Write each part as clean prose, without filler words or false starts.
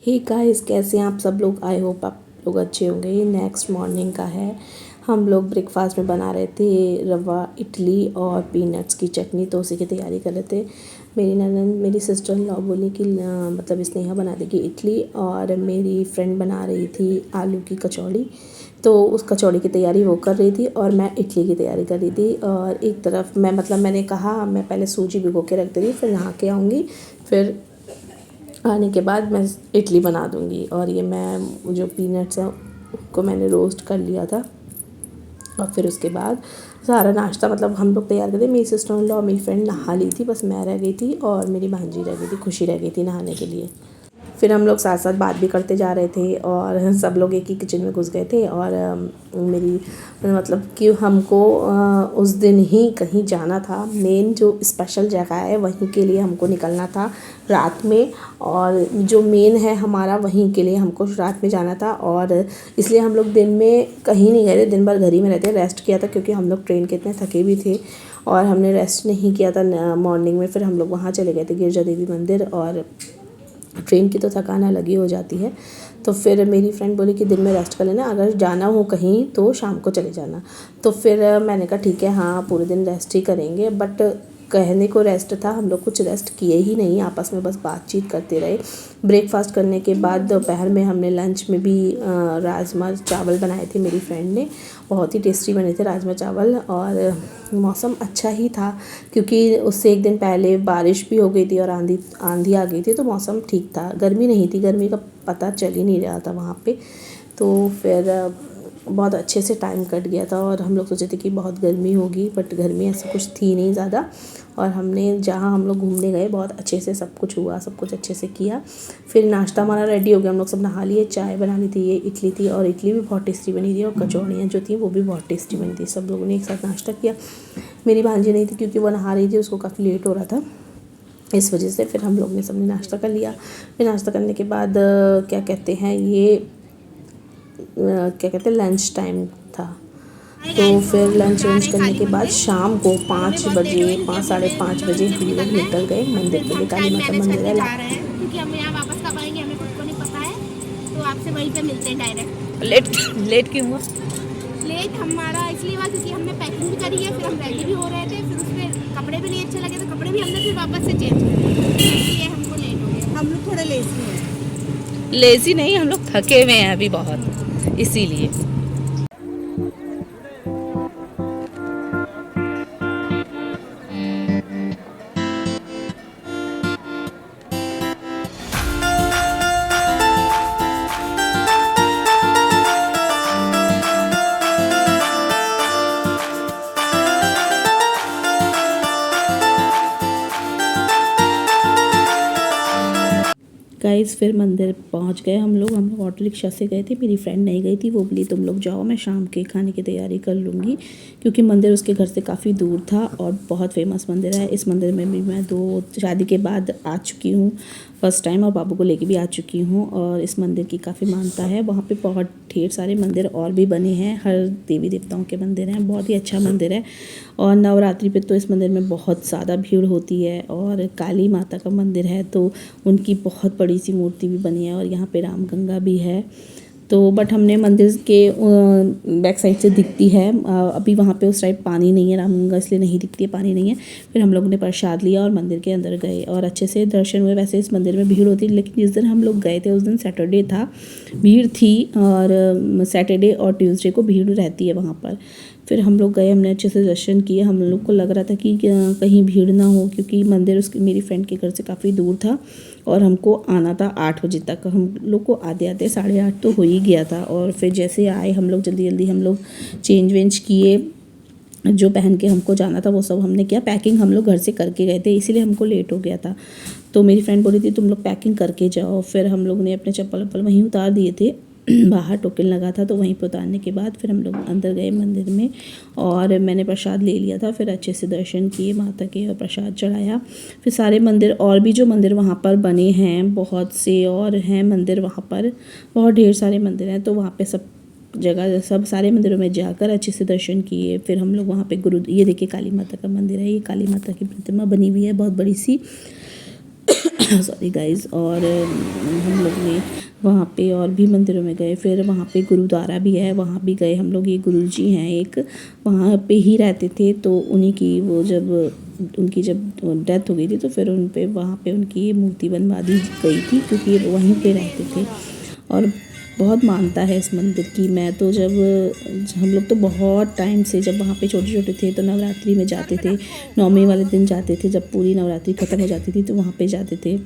Hey guys, कैसे हैं आप सब लोग। आई होप आप लोग अच्छे होंगे। ये नेक्स्ट मॉर्निंग का है। हम लोग ब्रेकफास्ट में बना रहे थे रवा इडली और पीनट्स की चटनी, तो उसी की तैयारी कर रहे थे। मेरी ननद, मेरी सिस्टर इन लॉ बोली कि मतलब स्नेहा बना देगी इडली, और मेरी फ्रेंड बना रही थी आलू की कचौड़ी। तो उस कचौड़ी की तैयारी वो कर रही थी और मैं इडली की तैयारी कर रही थी। और एक तरफ मैंने कहा मैं पहले सूजी भिगो के रख दूँगी, फिर नहा के आऊँगी, फिर आने के बाद मैं इडली बना दूँगी। और ये मैं जो पीनट्स हैं उनको मैंने रोस्ट कर लिया था, और फिर उसके बाद सारा नाश्ता मतलब हम लोग तैयार करते। मेरी सिस्टर इन लॉ, मेरी फ्रेंड नहा ली थी, बस मैं रह गई थी और मेरी भांजी रह गई थी, खुशी रह गई थी नहाने के लिए। फिर हम लोग साथ साथ बात भी करते जा रहे थे और सब लोग एक ही किचन में घुस गए थे। और मेरी मतलब कि हमको उस दिन ही कहीं जाना था। मेन जो स्पेशल जगह है वहीं के लिए हमको निकलना था रात में, और जो मेन है हमारा वहीं के लिए हमको रात में जाना था। और इसलिए हम लोग दिन में कहीं नहीं गए थे, दिन भर घर ही में रहते, रेस्ट किया था, क्योंकि हम लोग ट्रेन के इतने थके भी थे और हमने रेस्ट नहीं किया था मॉर्निंग में। फिर हम लोग वहाँ चले गए थे गिरजा देवी मंदिर, और ट्रेन की तो थकान अलग ही हो जाती है। तो फिर मेरी फ्रेंड बोली कि दिन में रेस्ट कर लेना, अगर जाना हो कहीं तो शाम को चले जाना। तो फिर मैंने कहा ठीक है, हाँ पूरे दिन रेस्ट ही करेंगे। बट कहने को रेस्ट था, हम लोग कुछ रेस्ट किए ही नहीं, आपस में बस बातचीत करते रहे। ब्रेकफास्ट करने के बाद दोपहर में हमने लंच में भी राजमा चावल बनाए थे मेरी फ्रेंड ने, बहुत ही टेस्टी बने थे राजमा चावल। और मौसम अच्छा ही था, क्योंकि उससे एक दिन पहले बारिश भी हो गई थी और आंधी आ गई थी, तो मौसम ठीक था, गर्मी नहीं थी, गर्मी का पता चल ही नहीं रहा था वहाँ पे। तो फिर बहुत अच्छे से टाइम कट गया था, और हम लोग सोचे थे कि बहुत गर्मी होगी, बट गर्मी ऐसी कुछ थी नहीं ज़्यादा। और हमने जहाँ हम लोग घूमने गए बहुत अच्छे से सब कुछ हुआ, सब कुछ अच्छे से किया। फिर नाश्ता हमारा रेडी हो गया, हम लोग सब नहा लिए, चाय बनानी थी, ये इडली थी, और इडली भी बहुत टेस्टी बनी थी, और कचौड़ियाँ जो थी वो भी बहुत टेस्टी बनी थी। सब लोगों ने एक साथ नाश्ता किया। मेरी भांजी नहीं थी क्योंकि वो नहा रही थी, उसको काफ़ी लेट हो रहा था, इस वजह से फिर हम लोग ने सबने नाश्ता कर लिया। फिर नाश्ता करने के बाद क्या कहते हैं लंच टाइम था। तो फिर लंच वंच करने के बाद शाम को 5 बजे, 5 साढ़े 5 बजे हम लोग निकल गए मंदिर के लिए। काली माता मंदिर है, क्योंकि हम यहाँ वापस कब आएंगे हमें खुद को नहीं पता है, तो आपसे वहीं पे मिलते हैं डायरेक्ट। लेट क्यों हुआ? लेट हमारा इसलिए हुआ क्योंकि हमने पैकिंग भी करी है, फिर हम रेडी भी हो रहे थे, फिर उसमें कपड़े भी नहीं अच्छे लगे, तो कपड़े भी हमने फिर वापस से चेंज करे, इसलिए हमको लेट हो गया। हम लोग थोड़े लेजी हैं। लेजी नहीं, हम लोग थके हुए हैं अभी बहुत, इसीलिए। गाइस फिर मंदिर पहुंच गए हम लोग ऑटो रिक्शा से गए थे। मेरी फ्रेंड नहीं गई थी, वो बोली तुम लोग जाओ, मैं शाम के खाने की तैयारी कर लूँगी, क्योंकि मंदिर उसके घर से काफ़ी दूर था और बहुत फेमस मंदिर है। इस मंदिर में भी मैं 2 शादी के बाद आ चुकी हूँ फर्स्ट टाइम, और बाबू को लेके भी आ चुकी हूँ। और इस मंदिर की काफ़ी मान्यता है। वहाँ पे बहुत ढेर सारे मंदिर और भी बने हैं, हर देवी देवताओं के मंदिर हैं, बहुत ही अच्छा मंदिर है। और नवरात्रि पे तो इस मंदिर में बहुत ज़्यादा भीड़ होती है। और काली माता का मंदिर है, तो उनकी बहुत बड़ी सी मूर्ति भी बनी है, और यहाँ पे रामगंगा भी है। तो बट हमने मंदिर के बैक साइड से दिखती है, अभी वहाँ पे उस साइड पानी नहीं है, रामगंगा इसलिए नहीं दिखती है, पानी नहीं है। फिर हम लोगों ने प्रसाद लिया और मंदिर के अंदर गए, और अच्छे से दर्शन हुए। वैसे इस मंदिर में भीड़ होती है, लेकिन जिस दिन हम लोग गए थे उस दिन सैटरडे था, भीड़ थी, और सैटरडे और ट्यूसडे को भीड़ रहती है वहाँ पर। फिर हम लोग गए, हमने अच्छे से दर्शन किए। हम लोग को लग रहा था कि कहीं भीड़ ना हो, क्योंकि मंदिर उसकी मेरी फ्रेंड के घर से काफ़ी दूर था, और हमको आना था 8 बजे तक। हम लोग को आते आते 8:30 तो हो ही गया था। और फिर जैसे आए हम लोग जल्दी जल्दी हम लोग चेंज वेंज किए, जो पहन के हमको जाना था वो सब हमने किया। पैकिंग हम लोग घर से करके गए थे, इसीलिए हमको लेट हो गया था। तो मेरी फ्रेंड बोली थी तुम लोग पैकिंग करके जाओ। फिर हम लोग ने अपने चप्पल वप्पल वहीं उतार दिए थे, बाहर टोकन लगा था, तो वहीं पर उतारने के बाद फिर हम लोग अंदर गए मंदिर में, और मैंने प्रसाद ले लिया था। फिर अच्छे से दर्शन किए माता के और प्रसाद चढ़ाया। फिर सारे मंदिर और भी जो मंदिर वहाँ पर बने हैं, बहुत से और हैं मंदिर वहाँ पर, बहुत ढेर सारे मंदिर हैं। तो वहाँ पे सब जगह सब सारे मंदिरों में जाकर अच्छे से दर्शन किए। फिर हम लोग वहाँ पे ये देखिए काली माता का मंदिर है, ये काली माता की प्रतिमा बनी हुई है बहुत बड़ी सी। Sorry guys. और हम लोग ने वहाँ पे और भी मंदिरों में गए, फिर वहाँ पे गुरुद्वारा भी है, वहाँ भी गए हम लोग। ये गुरुजी हैं एक, वहाँ पे ही रहते थे, तो उन्हीं की वो जब उनकी जब डेथ हो गई थी तो फिर उन पे वहाँ पे उनकी मूर्ति बनवा दी गई थी, क्योंकि वहीं पे रहते थे। और बहुत मानता है इस मंदिर की। मैं तो जब हम लोग तो बहुत टाइम से जब वहाँ पे छोटे छोटे थे तो नवरात्रि में जाते थे, नवमी वाले दिन जाते थे, जब पूरी नवरात्रि ख़त्म हो जाती थी तो वहाँ पे जाते थे।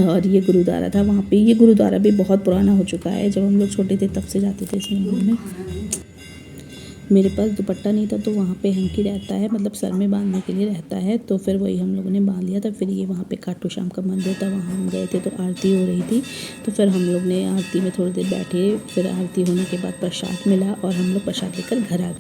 और ये गुरुद्वारा था वहाँ पे। ये गुरुद्वारा भी बहुत पुराना हो चुका है, जब हम लोग छोटे थे तब से जाते थे इस मंदिर में। मेरे पास दुपट्टा नहीं था तो वहाँ पे हैंकी रहता है, मतलब सर में बांधने के लिए रहता है, तो फिर वही हम लोगों ने बांध लिया था। फिर ये वहाँ पे खाटू श्याम का मंदिर था, वहाँ हम गए थे तो आरती हो रही थी, तो फिर हम लोग ने आरती में थोड़ी देर बैठे। फिर आरती होने के बाद प्रसाद मिला और हम लोग प्रसाद लेकर घर आ गए।